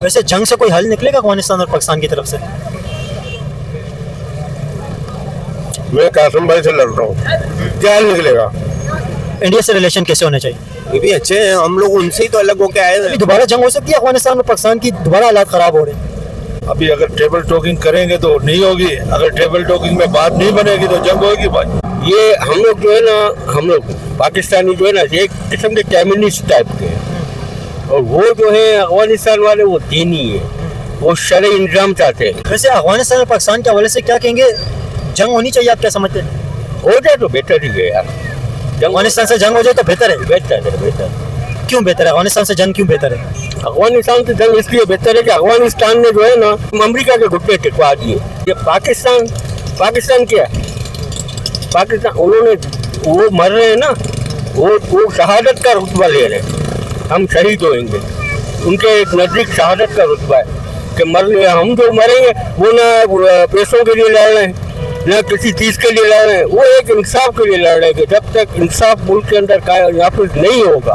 वैसे जंग से कोई हल निकलेगा अफगानिस्तान और पाकिस्तान की तरफ से? मैं कासिम भाई से लड़ रहा हूँ, क्या हल निकलेगा? इंडिया से रिलेशन कैसे होने चाहिए? ये भी अच्छे हैं, हम लोग उनसे ही तो अलग होके आए अभी हैं। दोबारा जंग हो सकती है अफगानिस्तान और पाकिस्तान की, दोबारा हालात खराब हो रहे हैं। अभी अगर टेबल टॉकिंग करेंगे तो नहीं होगी, अगर टेबल टॉकिंग में बात नहीं बनेगी तो जंग होगी भाई। ये हम लोग जो है ना, हम लोग पाकिस्तानी जो है ना, ये एक किस्म के कम्युनिस्ट टाइप के हैं, और वो जो है अफगानिस्तान वाले वो दीनी है, वो शरई इंतजाम चाहते हैं। वैसे अफगानिस्तान और पाकिस्तान के हवाले से क्या कहेंगे, जंग होनी चाहिए, आप क्या समझते हैं? हो जाए तो बेहतर ही है यार। अफगानिस्तान से जंग हो जाए तो बेहतर है। बेहतर है, बेहतर। क्यों बेहतर है? अफगानिस्तान से जंग क्यों बेहतर है? अफगानिस्तान से जंग इसलिए बेहतर है कि अफगानिस्तान ने जो है ना अमेरिका के घुटने टिकवा दिए। ये पाकिस्तान क्या है? पाकिस्तान उन्होंने, वो मर रहे हैं ना, वो शहादत का रुतबा ले रहे हैं, हम शहीद होंगे, उनके एक नजदीक शहादत का रुतबा है कि मर रहे, हम जो मरेंगे वो ना पैसों के लिए लड़ रहे हैं ना किसी चीज के लिए लड़ रहे हैं, वो एक इंसाफ के लिए लड़ रहे हैं कि जब तक इंसाफ मुल्क के अंदर नाफिज नहीं होगा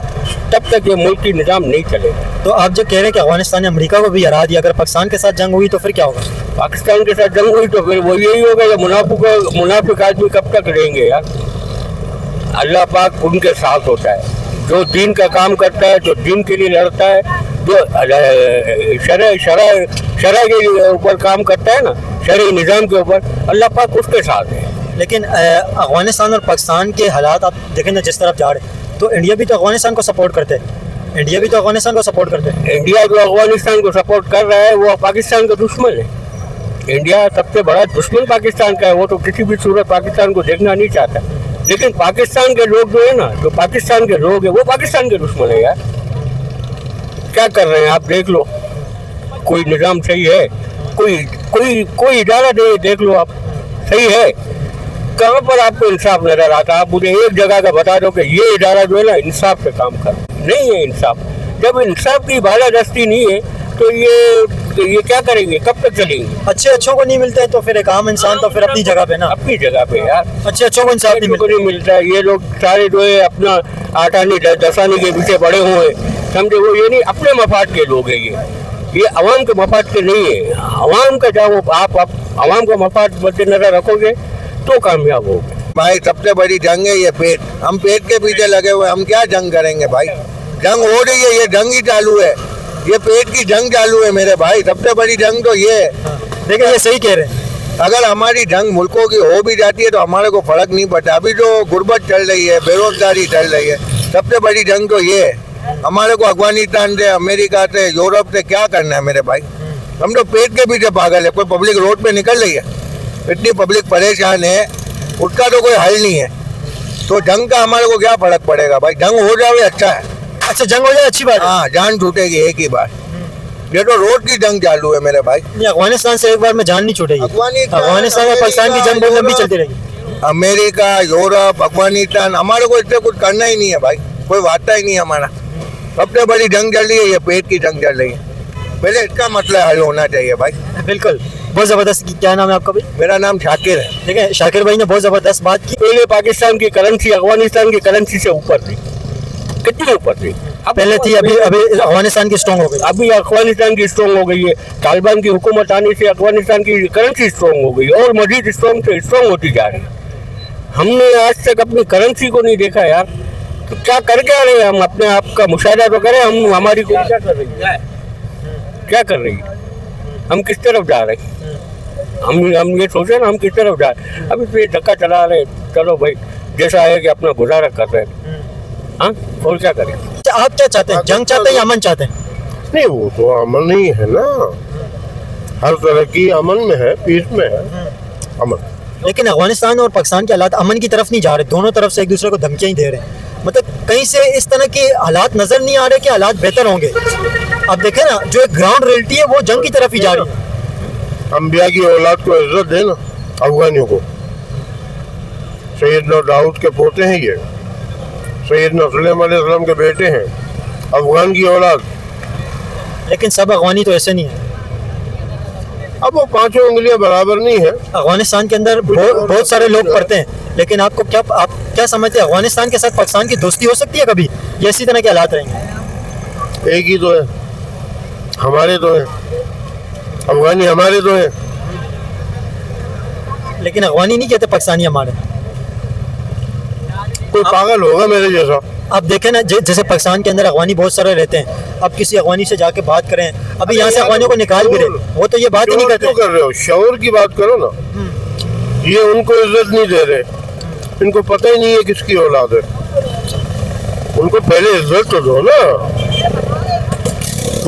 तब तक ये मुल्की निजाम नहीं चलेगा। तो आप जो कह रहे हैं कि अफगानिस्तान ने अमेरिका को भी हरा दिया, अगर पाकिस्तान के साथ जंग हुई तो फिर क्या होगा? पाकिस्तान के साथ जंग हुई तो फिर वो यही होगा, ये मुनाफिक आदमी कब तक रहेंगे यार। अल्लाह पाक उनके साथ होता है, जो दीन का काम करता है, जो दीन के लिए लड़ता है, जो शरअ के ऊपर काम करता है ना, शरई निज़ाम के ऊपर, अल्लाह पाक उसके साथ है। लेकिन अफगानिस्तान और पाकिस्तान के हालात आप देखें ना जिस तरफ जा रहे हैं, तो इंडिया भी तो अफगानिस्तान को सपोर्ट करते हैं। इंडिया भी तो अफगानिस्तान को सपोर्ट करते हैं। इंडिया जो अफगानिस्तान को सपोर्ट कर रहा है वो पाकिस्तान का दुश्मन है। इंडिया सबसे बड़ा दुश्मन पाकिस्तान का है, वो तो किसी भी सूरत पाकिस्तान को देखना नहीं चाहता। लेकिन पाकिस्तान के लोग जो है ना, जो पाकिस्तान के लोग है, वो पाकिस्तान के दुश्मन है यार। क्या कर रहे हैं आप देख लो, कोई निज़ाम सही है, कोई इदारा देख लो आप, सही है? कहाँ पर आपको इंसाफ नजर आता? आप मुझे एक जगह का बता दो कि ये इदारा जो है ना इंसाफ से काम कर, नहीं है इंसाफ। जब इंसाफ की बालादस्ती नहीं है तो ये क्या करेंगे, कब तक चलेंगे? अच्छों को नहीं मिलते हैं तो फिर एक आम इंसान तो फिर अपनी जगह पे ना, अपनी जगह पे यार, अच्छों को इंसाफ नहीं मिलता है। ये लोग सारे जो है अपना आटानी दसानी के पीछे पड़े हुए हैं, समझे? वो ये नहीं, अपने मफाद के लोग हैं ये अवाम के मफाद के नहीं है। अवाम का जब आप अवाम का मफाद मद्देनजर रखोगे तो कामयाब होगे। भाई सबसे बड़ी जंग है ये पेट, हम पेट के पीछे लगे हुए, हम क्या जंग करेंगे भाई? जंग हो रही है, ये जंग ही चालू है, ये पेट की जंग चालू है मेरे भाई। सबसे बड़ी जंग तो ये है। देखिए ये सही कह रहे हैं। अगर हमारी जंग मुल्कों की हो भी जाती है तो हमारे को फर्क नहीं पड़ता। अभी जो गुर्बत चल रही है, बेरोजगारी चल रही है, सबसे बड़ी जंग तो ये है। हमारे को अफगानिस्तान से, अमेरिका से, यूरोप से क्या करना है मेरे भाई? हम तो पेट के पीछे पागल है। कोई पब्लिक रोड पे निकल रही है, इतनी पब्लिक परेशान है, उसका तो कोई हल नहीं है। तो जंग का हमारे को क्या फर्क पड़ेगा भाई? जंग हो जाए अच्छा है। अच्छा, जंग हो जाए अच्छी बात है। हाँ, जान छूटेगी एक ही बार। ये तो रोड की जंग चालू है मेरे भाई। अफगानिस्तान से एक बार में जान नहीं छूटेगी। अफगानिस्तान और पाकिस्तान की जंग बहुत लंबी चलती रहेगी। अमेरिका, यूरोप, अफगानिस्तान, हमारे को इससे कुछ करना ही नहीं है भाई, कोई वास्ता ही नहीं है हमारा। सबसे बड़ी जंग चल रही है, ये पेट की जंग चल रही है। पहले इसका मसला हल होना चाहिए भाई। बिल्कुल, बहुत जबरदस्त। क्या नाम है आपका भाई? मेरा नाम शाकिर है। देखिए शाकिर भाई ने बहुत जबरदस्त बात की। पहले पाकिस्तान की करेंसी अफगानिस्तान की करेंसी से ऊपर थी, कितनी ऊपर थी? पहले थी, अभी अफगानिस्तान की स्ट्रॉन्ग हो गई। अभी अफगानिस्तान की स्ट्रॉन्ग हो गई है। तालिबान की हुकूमत आने से अफगानिस्तान की करेंसी स्ट्रॉन्ग हो गई और मजीद स्ट्रॉन्ग होती जा रही है। हमने आज तक अपनी करेंसी को नहीं देखा यार, तो क्या कर क्या रहे हैं हम? अपने आप का मुशाहिदा तो करें, हम हमारी को क्या कर रही है, क्या कर रही है, हम किस तरफ जा रहे हैं? हम ये सोचे ना हम किस तरफ जा रहे हैं। अभी तो ये धक्का चला रहे, चलो भाई जैसा है कि अपना गुजारा कर रहे हैं। हाँ, और क्या करें? आप क्या चाहते हैं, जंग चाहते हैं या अमन चाहते हैं? नहीं, वो तो अमन ही है ना, हर तरह की अमन में है, पीस में है अमन। लेकिन अफगानिस्तान और पाकिस्तान के हालात अमन की तरफ नहीं जा रहे, दोनों तरफ से एक दूसरे को धमकियां ही दे रहे हैं। मतलब कहीं से इस तरह के हालात नजर नहीं आ रहे कि हालात बेहतर होंगे। अब देखें ना, जो एक ग्राउंड रियलिटी है वो जंग की तरफ ही जा रही है। अंबिया की औलाद को इज्जत देना अफगानियों को। सैयदना दाऊद के पोते हैं ये, सैयदना सुलेमान अलैहिस्सलाम के बेटे हैं, अफगान की औलाद। लेकिन सब अफगानी तो ऐसे नहीं है। अब वो पांचों उंगलियां बराबर नहीं है। अफगानिस्तान के अंदर बहुत सारे लोग पढ़ते हैं, लेकिन आप क्या समझते हैं, अफगानिस्तान के साथ पाकिस्तान की दोस्ती हो सकती है कभी? ये इसी तरह के हालात रहेंगे? एक ही तो है, हमारे तो हैं, अफगानी हमारे तो हैं। लेकिन अफगानी नहीं कहते पाकिस्तानी हमारे। कोई पागल होगा मेरे जैसा। आप देखें ना, जैसे पाकिस्तान के अंदर अफगानी बहुत सारे रहते हैं, अब किसी अफगानी से जाके बात करें, अभी यहाँ से अफगानियों को निकाल भी रहे, वो तो ये बात ही नहीं करते। क्यों कर रहे हो? शऊर की बात करो ना। ये उनको इज्जत नहीं दे रहे, इनको पता ही नहीं है किसकी औलाद है। उनको पहले इज्जत तो दो ना,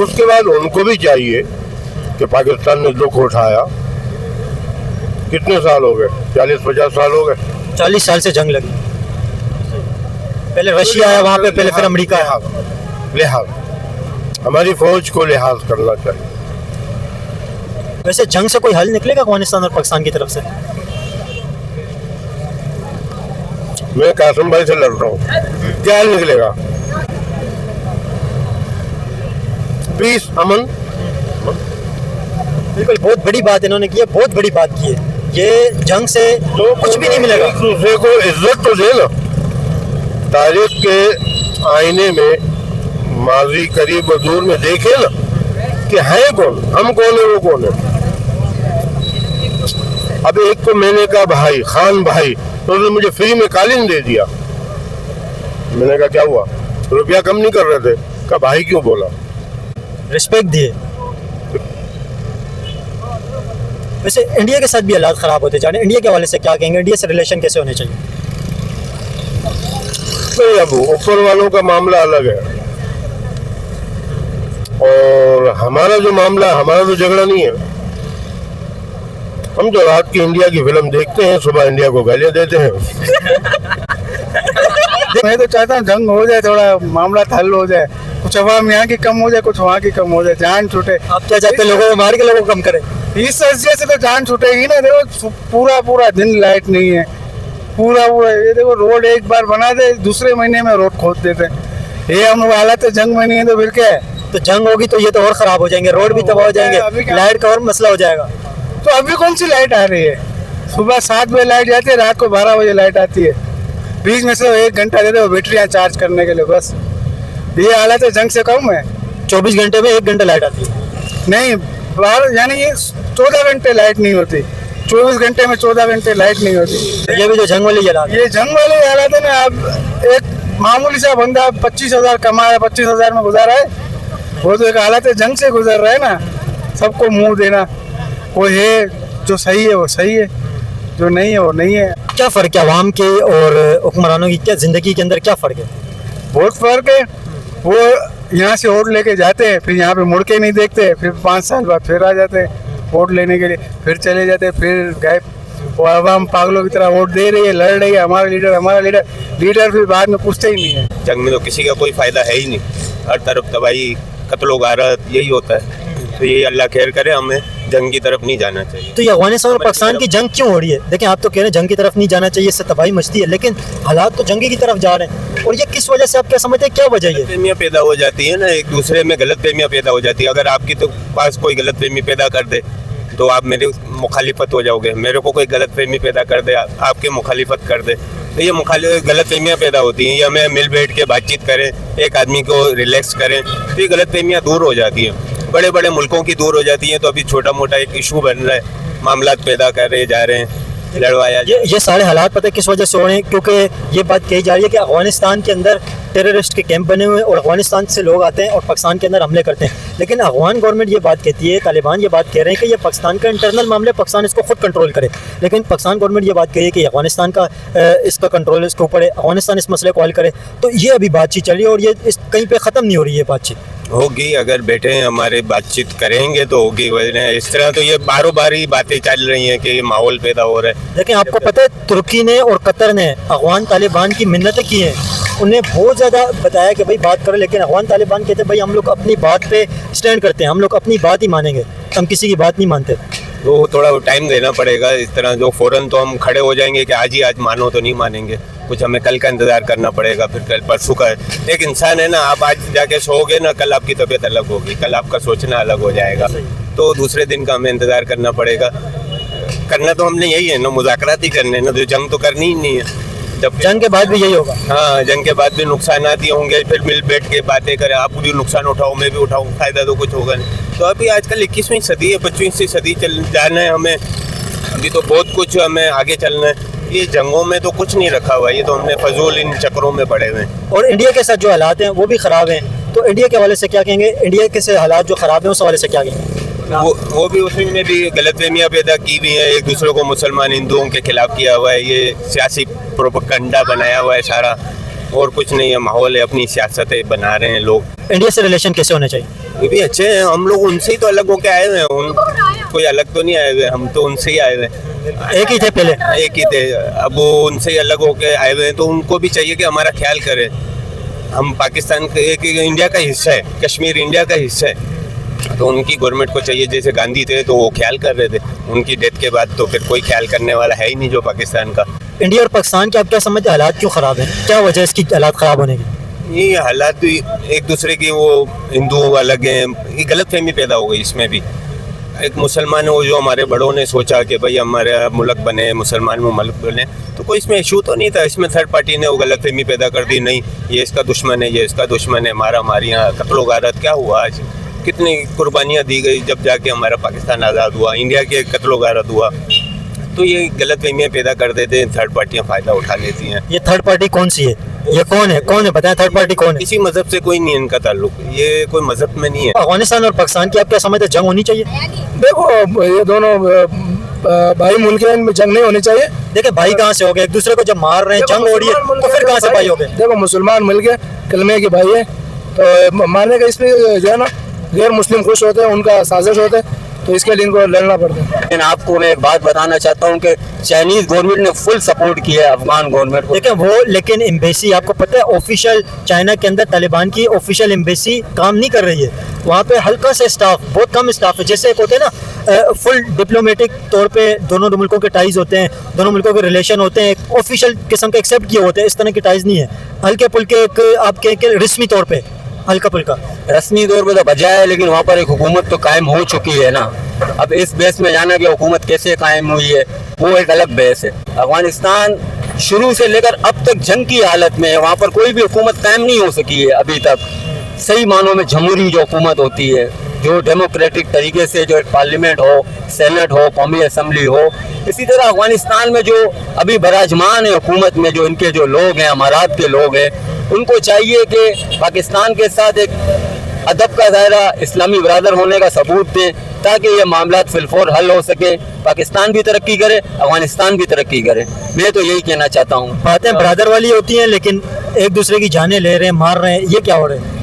उसके बाद उनको भी चाहिए कि पाकिस्तान ने दुख उठाया। कितने साल हो गए? 40-50 साल हो गए। 40 साल से जंग लगी, पहले रशिया आया वहाँ पे, पहले फिर अमेरिका आया। लिहाज हमारी फौज को लिहाज करना चाहिए। वैसे जंग से कोई हल निकलेगा अफगानिस्तान और पाकिस्तान की तरफ से? मैं कासिम भाई से लड़ रहा हूँ, क्या हल निकलेगा? पीस, अमन। बिल्कुल, बहुत बड़ी बात इन्होंने की है, बहुत बड़ी बात की है। ये जंग से तो कुछ भी नहीं मिलेगा। एक दूसरे को इज्जत तो दे ना। तारीख के आईने में माजी करीब और दूर में देखे ना कि है कौन, हम कौन है, वो कौन है। अब एक को मैंने कहा भाई, खान भाई, तो उसने मुझे फ्री में कालीन दे दिया। मैंने कहा क्या हुआ, रुपया कम नहीं कर रहे थे? कहा भाई क्यों बोला? रिस्पेक्ट दिए। वैसे इंडिया के साथ भी हालात ख़राब होते जा रहे हैं, इंडिया के हवाले से क्या कहेंगे? इंडिया से रिलेशन कैसे होने चाहिए? नहीं, अब ऊपर वालों का मामला अलग है और हमारा जो मामला, हमारा तो झगड़ा नहीं है। हम तो रात की इंडिया की फिल्म देखते हैं, सुबह इंडिया को गालियां देते हैं। मैं तो चाहता हूँ जंग हो जाए, थोड़ा मामला हल हो जाए, कुछ अवाम यहाँ की कम हो जाए, कुछ वहाँ की कम हो जाए, जान छूटे। आप क्या चाहते हैं, लोगों को मार के लोगों को कम करें? इस वजह से तो जान छूटेगी ना। देखो पूरा दिन लाइट नहीं है, पूरा ये देखो रोड एक बार बना दे, दूसरे महीने में रोड खोद देते हैं। ये हम हालत है, जंग में नहीं है तो फिर क्या है? तो जंग होगी तो ये तो और ख़राब हो जाएंगे, रोड भी तबाह हो जाएंगे, लाइट का और मसला हो जाएगा। तो अभी कौन सी लाइट आ रही है? सुबह 7 बजे लाइट जाती है, रात को 12 बजे लाइट आती है। बीच में से 1 घंटा देते हो बैटरियाँ चार्ज करने के लिए, बस। ये हालत है, जंग से कम है। 24 घंटे में 1 घंटा लाइट आती है? नहीं, 12 यानी ये 14 घंटे लाइट नहीं होती, 24 घंटे में 14 घंटे लाइट नहीं होती। ये भी जो जंग वाली हालात, ये जंग वाले हालात है ना। अब एक मामूली सा बंदा 25,000 कमा है, 25,000 में गुजारा है, वो तो एक हालत है, जंग से गुजर रहा है ना। सबको मुंह देना, कोई है जो सही है वो सही है, जो नहीं है वो नहीं है। क्या फ़र्क है अवाम के और हुक्मरानों की, क्या ज़िंदगी के अंदर क्या फ़र्क है? बहुत फ़र्क है। वो यहाँ से वोट लेके जाते हैं, फिर यहाँ पे मुड़ के नहीं देखते, फिर 5 साल बाद फिर आ जाते हैं वोट लेने के लिए, फिर चले जाते हैं, फिर गायब। वो आवाम पागलों की तरह वोट दे रही है, लड़ रही है, हमारा लीडर फिर बाद में पूछते ही नहीं है। जंग में तो किसी का कोई फायदा है ही नहीं, हर तरफ तबाही, कत्लो गारत यही होता है। तो ये अल्लाह खैर करे, हमें जंग की तरफ नहीं जाना चाहिए। तो ये अफगानिस्तान और पाकिस्तान की जंग क्यों हो रही है? देखिए, आप तो कह रहे हैं जंग की तरफ नहीं जाना चाहिए, इससे तबाही मचती है, लेकिन हालात तो जंगी की तरफ जा रहे हैं। और ये किस वजह से, आप क्या समझते हैं, क्या वजह है? गलतफहमियाँ पैदा हो जाती है ना, एक दूसरे में गलतफहमियाँ पैदा हो जाती है। अगर आपकी तो पास कोई गलतफहमी पैदा कर दे तो आप मेरे मुखालिफत हो जाओगे, मेरे को कोई गलतफहमी पैदा कर दे, आपके मुखालिफत कर दे, तो ये गलतफहमियाँ पैदा होती हैं। ये हमें मिल बैठ के बातचीत करें, एक आदमी को रिलैक्स करें, तो ये गलतफहमियाँ दूर हो जाती हैं, बड़े बड़े मुल्कों की दूर हो जाती हैं। तो अभी छोटा मोटा एक इशू बन रहा है, मामला पैदा कर रहे जा रहे हैं, लड़वाया ये सारे हालात पता है किस वजह से हो रहे हैं? क्योंकि ये बात कही जा रही है कि अफगानिस्तान के अंदर टेररिस्ट के कैंप बने हुए हैं और अफगानिस्तान से लोग आते हैं और पाकिस्तान के अंदर हमले करते हैं। लेकिन अफगान गवर्नमेंट ये बात कहती है, तालिबान ये बात कह रहे हैं कि ये पाकिस्तान का इंटरनल मामले, पाकिस्तान इसको खुद कंट्रोल करे। लेकिन पाकिस्तान गवर्नमेंट ये बात कही है कि अफगानिस्तान का इसका कंट्रोल इसके ऊपर है, अफगानिस्तान इस मसले को हल करे। तो ये अभी बातचीत चल रही है और ये कहीं पर ख़त्म नहीं हो रही है बातचीत। होगी, अगर बैठे हैं हमारे बातचीत करेंगे तो होगी। वजह इस तरह तो ये बारों बार ही बातें चल रही हैं कि ये माहौल पैदा हो रहा है। लेकिन आपको पता है, तुर्की ने और कतर ने अफगान तालिबान की मिन्नतें की हैं, उन्हें बहुत ज़्यादा बताया कि भाई बात करो, लेकिन अफगान तालिबान कहते हैं भाई हम लोग अपनी बात पे स्टैंड करते हैं, हम लोग अपनी बात ही मानेंगे, हम किसी की बात नहीं मानते। तो थोड़ा टाइम देना पड़ेगा। इस तरह जो फ़ौरन तो हम खड़े हो जाएंगे कि आज ही आज मानो तो नहीं मानेंगे, कुछ हमें कल का इंतज़ार करना पड़ेगा, फिर कल परसों का। एक इंसान है ना, आप आज जाके सोओगे ना, कल आपकी तबीयत अलग होगी, कल आपका सोचना अलग हो जाएगा, तो दूसरे दिन का हमें इंतज़ार करना पड़ेगा। करना तो हमने यही है ना, मुज़ाकरात ही करने ना, तो जंग तो करनी ही नहीं है। जब जंग के बाद भी यही होगा। हाँ, जंग के बाद भी नुकसान ही होंगे, फिर मिल बैठ के बातें करें, आप भी नुकसान उठाओ मैं भी उठाऊँ, फायदा तो कुछ होगा नहीं। तो अभी आजकल 21वीं सदी है, 25वीं सदी चल जाना है हमें, अभी तो बहुत कुछ हमें आगे चलना है। ये जंगों में तो कुछ नहीं रखा हुआ, ये तो हमने फजूल इन चक्करों में पड़े हुए हैं। और इंडिया के साथ जो हालात हैं वो भी ख़राब हैं, तो इंडिया के हवाले से क्या कहेंगे? इंडिया के से हालात जो ख़राब हैं उस हवाले से क्या कहेंगे? वो भी उसमें भी गलतफहमियां पैदा की हुई हैं, एक दूसरे को मुसलमान हिंदुओं के खिलाफ किया हुआ है, ये सियासी प्रोपेगेंडा बनाया हुआ है सारा, और कुछ नहीं है, माहौल है, अपनी सियासतें बना रहे हैं लोग। इंडिया से रिलेशन कैसे होने चाहिए? ये भी अच्छे हैं, हम लोग उनसे ही तो अलग होके आए हुए हैं, कोई अलग तो नहीं आए हुए, हम तो उनसे ही आए हुए हैं, एक ही थे पहले। एक ही थे, अब वो उनसे ही अलग होके आए हुए हैं, तो उनको भी चाहिए कि हमारा ख्याल करें। हम पाकिस्तान के एक इंडिया का हिस्सा है, कश्मीर इंडिया का हिस्सा है, तो उनकी गवर्नमेंट को चाहिए, जैसे गांधी थे तो वो ख्याल कर रहे थे, उनकी डेथ के बाद तो फिर कोई ख्याल करने वाला है ही नहीं जो पाकिस्तान का। इंडिया और पाकिस्तान के आप क्या समझते हैं, हालात क्यों ख़राब हैं? क्या वजह है इसकी हालात ख़राब होने की? ये हालात भी एक दूसरे की, वो हिंदू अलग हैं, ये गलतफहमी पैदा हो गई इसमें भी। एक मुसलमान है वो, जो हमारे बड़ों ने सोचा कि भाई हमारे मुल्क बने, मुसलमान में मुल्क बने, तो कोई इसमें इशू तो नहीं था, इसमें थर्ड पार्टी ने वो गलतफहमी पैदा कर दी, नहीं ये इसका दुश्मन है, ये इसका दुश्मन है, मारा मारियाँ, कत्लो गारत क्या हुआ, आज कितनी कुर्बानियाँ दी गई जब जाके हमारा पाकिस्तान आज़ाद हुआ, इंडिया के कत्लो गारत हुआ, तो ये गलतफहमियाँ पैदा कर देते हैं, थर्ड पार्टियाँ फ़ायदा उठा लेती हैं। ये थर्ड पार्टी कौन सी है? ये कौन है? कौन है बताएं, थर्ड पार्टी कौन है? किसी मज़हब से कोई नहीं इनका ताल्लुक, ये कोई मज़हब में नहीं है। अफगानिस्तान और पाकिस्तान की आप क्या समझते हैं, जंग होनी चाहिए? देखो ये दोनों भाई मुल्क हैं, इनमें जंग नहीं होनी चाहिए। देखिए भाई कहाँ से हो गए, एक दूसरे को जब मार रहे हैं, जंग हो रही है, तो फिर कहाँ से भाई हो गए? देखो मुसलमान मिल के कलमे के भाई है, तो मारने का इसमें जो है ना गैर मुस्लिम खुश होते हैं, उनका साजिश होता है, तो इसके लिए इनको लड़ना पड़ता है। लेकिन आपको मैं एक बात बताना चाहता हूँ कि चाइनीज गवर्नमेंट ने फुल सपोर्ट किया है अफगान गवर्नमेंट को। देखिए वो, लेकिन एम्बेसी आपको पता है, ऑफिशियल चाइना के अंदर तालिबान की ऑफिशियल एम्बेसी काम नहीं कर रही है, वहाँ पे हल्का सा स्टाफ, बहुत कम स्टाफ है। जैसे एक होते हैं ना फुल डिप्लोमेटिक तौर पे दोनों मुल्कों के टाइज होते हैं, दोनों मुल्कों के रिलेशन होते हैं, ऑफिशियल किस्म के एक्सेप्ट किए होते हैं, इस तरह के टाइज नहीं है, हल्के पुल्के एक आपके रस्मी तौर पे, हल्का पुल्का रस्मी तौर पर तो बजाय है, लेकिन वहाँ पर एक हुकूमत तो कायम हो चुकी है ना। अब इस बेस में जाना कि हुकूमत कैसे कायम हुई है वो एक अलग बहस है। अफगानिस्तान शुरू से लेकर अब तक जंग की हालत में है, वहाँ पर कोई भी हुकूमत कायम नहीं हो सकी है अभी तक। सही मानों में जमहूरी जो हुकूमत होती है, जो डेमोक्रेटिक तरीके से जो एक पार्लियामेंट हो, सेनेट हो, कौमी असम्बली हो, इसी तरह अफगानिस्तान में जो अभी बराजमान है हुकूमत में, जो इनके जो लोग हैं, अमारात के लोग हैं, उनको चाहिए कि पाकिस्तान के साथ एक अदब का दायरा, इस्लामी बरादर होने का सबूत दें, ताकि ये मामला फिलफौर हल हो सके, पाकिस्तान भी तरक्की करे, अफगानिस्तान भी तरक्की करे। मैं तो यही कहना चाहता हूँ। बातें बरादर वाली होती हैं, लेकिन एक दूसरे की जानें ले रहे हैं, मार रहे हैं, ये क्या हो रहा है?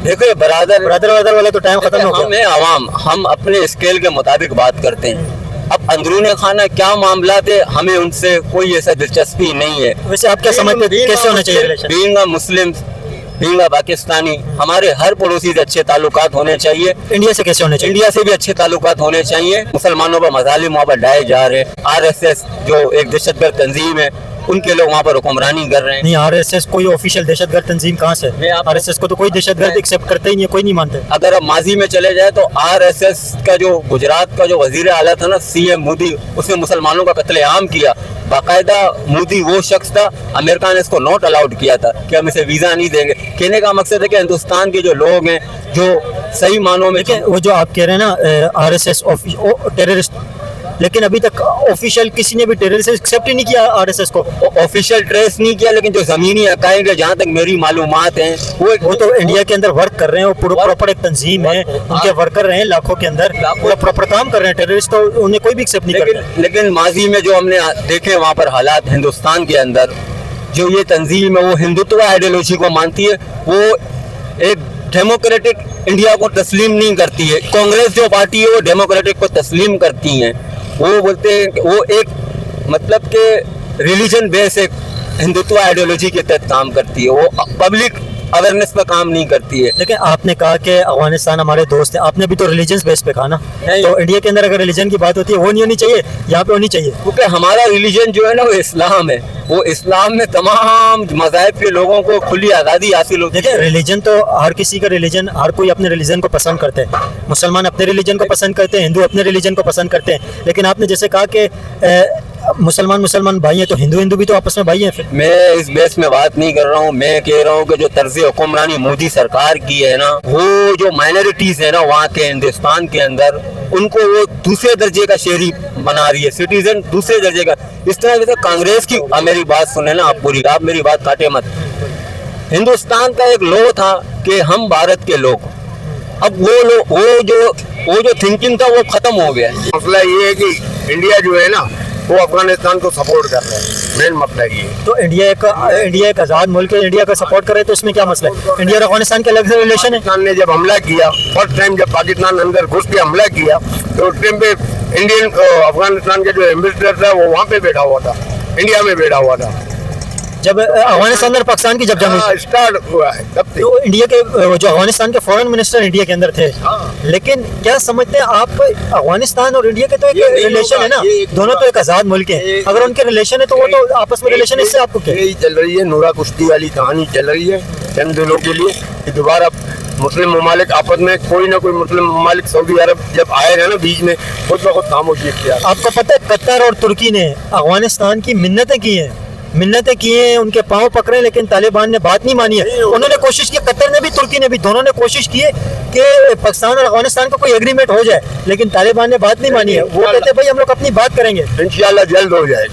देखो ये बरादर वाला तो टाइम खत्म हो गया। हम हैं आवाम, हम अपने स्केल के मुताबिक बात करते हैं। अब अंदरूनी खाना क्या मामला थे, हमें उनसे कोई ऐसा दिलचस्पी नहीं है। वैसे आप क्या समझते हैं कैसे होना चाहिए relation? Being a Muslim, being a Pakistani, हमारे हर पड़ोसी से अच्छे ताल्लुकात होने चाहिए। इंडिया से कैसे होने चाहिए? इंडिया से भी अच्छे ताल्लुकात होने चाहिए। मुसलमानों पर मजालिम वहाँ पर ढाए जा रहे हैं। RSS जो एक दहशतगर्द तंजीम है, उनके लोग वहाँ पर हुक्मरानी कर रहे हैं। नहीं, RSS कोई ऑफिशियल दहशतगर्द तंजीम कहाँ से? RSS को तो कोई दहशतगर्द एक्सेप्ट करते ही नहीं है, कोई नहीं मानते। अगर अब माजी में चले जाए तो RSS का जो गुजरात का जो वजीर आला था ना, CM मोदी, उसने मुसलमानों का कत्लेआम किया। बाकायदा मोदी वो शख्स था, अमेरिका ने इसको नॉट अलाउड किया था कि हम इसे वीज़ा नहीं देंगे। कहने का मकसद है कि हिंदुस्तान के जो लोग हैं, जो सही मानों में, वो जो आप कह रहे हैं ना RSS टेररिस्ट, लेकिन अभी तक ऑफिशियल किसी ने भी टेररिस्ट एक्सेप्ट ही नहीं किया RSS को। ऑफिशियल ट्रेस नहीं किया, लेकिन जो ज़मीनी हक़ाइक़ है, जहाँ तक मेरी मालूमात हैं, वो तो इंडिया के अंदर वर्क कर रहे हैं, वो पूरा प्रॉपर एक तंजीम है, उनके वर्कर रहे हैं लाखों के अंदर, पूरा प्रॉपर काम कर रहे हैं। टेररिस्ट तो उन्हें कोई भी एक्सेप्ट नहीं करता। लेकिन माजी में जो हमने देखे वहाँ पर हालात हिंदुस्तान के अंदर, जो ये तंजीम है वो हिंदुत्व आइडियोलॉजी को मानती है, वो एक डेमोक्रेटिक इंडिया को तस्लीम नहीं करती है। कांग्रेस जो पार्टी है वो डेमोक्रेटिक को तस्लीम करती हैं। वो बोलते हैं कि वो एक मतलब के रिलीजन बेस एक हिंदुत्व आइडियोलॉजी के तहत काम करती है, वो पब्लिक अवेयरनेस पर काम नहीं करती है। लेकिन आपने कहा कि अफगानिस्तान हमारे दोस्त हैं, आपने भी तो रिलीजन बेस पे कहा ना, तो इंडिया के अंदर अगर रिलीजन की बात होती है वो नहीं होनी चाहिए, यहाँ पे होनी चाहिए। क्योंकि हमारा रिलीजन जो है ना वो इस्लाम है, वो इस्लाम में तमाम मज़ाहिब के लोगों को खुली आज़ादी हासिल होती है। देखिए रिलीजन तो हर किसी का रिलीजन, हर कोई अपने रिलीजन को पसंद करते हैं। मुसलमान अपने रिलीजन को पसंद करते हैं, हिंदू अपने रिलीजन को पसंद करते हैं, लेकिन आपने जैसे कहा कि मुसलमान भाई हैं तो हिंदू भी तो आपस में भाई हैं फिर। मैं इस बेस में बात नहीं कर रहा हूँ, मैं कह रहा हूँ कि जो तर्ज हुक्मरानी मोदी सरकार की है ना, वो जो माइनॉरिटीज है ना वहाँ के हिंदुस्तान के अंदर, उनको वो दूसरे दर्जे का शहरी बना रही है, सिटीजन दूसरे दर्जे का। इस तरह से कांग्रेस की, मेरी बात सुने ना आप पूरी, आप मेरी बात काटे मत। हिंदुस्तान का एक लॉ था कि हम भारत के लोग, अब वो जो थिंकिंग था वो खत्म हो गया है। मसला ये है कि इंडिया जो है ना वो अफगानिस्तान को सपोर्ट कर रहा है, मेन मसला ये है। तो इंडिया एक आज़ाद मुल्क है, इंडिया का सपोर्ट करे तो इसमें क्या मसला है? इंडिया और अफगानिस्तान के अलग से रिलेशन है। पाकिस्तान ने जब हमला किया, फर्स्ट टाइम जब पाकिस्तान अंदर घुस के हमला किया, तो उस टाइम पे इंडियन अफगानिस्तान के जो एम्बेसडर था वो वहाँ पे बैठा हुआ था, इंडिया में बैठा हुआ था। जब अफगानिस्तान और पाकिस्तान की जब जंग हुई स्टार्ट हुआ है तब से। तो इंडिया के जो अफगानिस्तान के फॉरेन मिनिस्टर इंडिया के अंदर थे, लेकिन क्या समझते हैं आप, अफगानिस्तान और इंडिया के तो एक रिलेशन है ना, दोनों तो एक आज़ाद मुल्क है, अगर उनके रिलेशन है तो वो तो आपस में रिलेशन, इससे आपको क्या? यही चल रही है, नूरा कुश्ती वाली कहानी चल रही है चंद दिनों के लिए कि दोबारा मुस्लिम ममालिक आपस में, कोई ना कोई मुस्लिम ममालिक, सऊदी अरब जब आएगा ना बीच में, खुद ब खुद खामोशी इख्तियार। आपको पता है कतर और तुर्की ने अफगानिस्तान की मिन्नतें की हैं, उनके पांव पकड़े, लेकिन तालिबान ने बात नहीं मानी है। उन्होंने कोशिश की, कतर ने भी तुर्की ने भी, दोनों ने कोशिश की है कि पाकिस्तान और अफगानिस्तान का कोई एग्रीमेंट हो जाए, लेकिन तालिबान ने बात नहीं मानी है। वो कहते हैं भाई हम लोग अपनी बात करेंगे, इंशाल्लाह जल्द हो जाएगा।